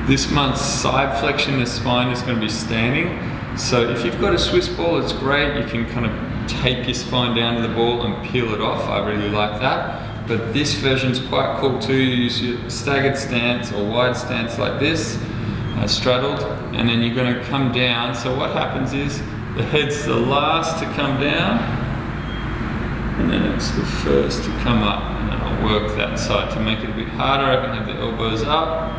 This month's side flexion, the spine is going to be standing. So if you've got a Swiss ball, it's great. You can kind of tape your spine down to the ball and peel it off. I really like that. But this version's quite cool too. You use your staggered stance or wide stance like this, straddled, and then you're going to come down. So what happens is the head's the last to come down, and then it's the first to come up. And then I'll work that side to make it a bit harder. I can have the elbows up.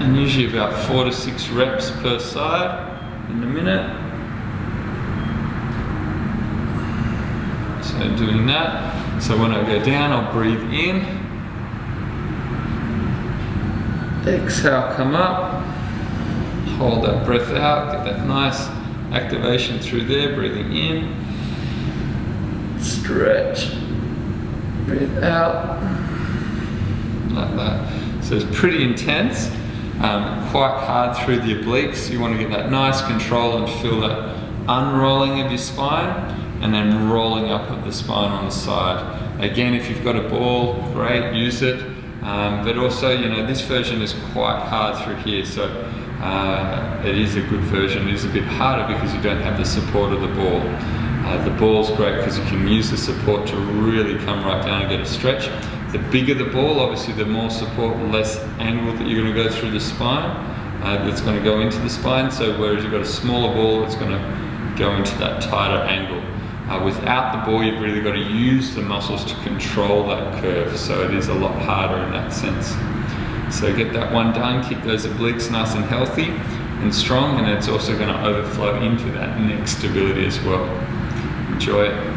And usually about 4 to 6 reps per side in a minute. So doing that. So when I go down, I'll breathe in. Exhale, come up. Hold that breath out, get that nice activation through there, breathing in. Stretch. Breathe out. Like that. So it's pretty intense. Quite hard through the obliques. You want to get that nice control and feel that unrolling of your spine and then rolling up of the spine on the side. Again, if you've got a ball, great, use it. But also, you know, this version is quite hard through here, so it is a good version. It is a bit harder because you don't have the support of the ball. The ball's great because you can use the support to really come right down and get a stretch. The bigger the ball, obviously the more support, less angle that you're going to go through the spine, that's going to go into the spine. So whereas you've got a smaller ball, it's going to go into that tighter angle. Without the ball, you've really got to use the muscles to control that curve. So it is a lot harder in that sense. So get that one done, keep those obliques nice and healthy and strong, and it's also going to overflow into that neck stability as well. Enjoy it.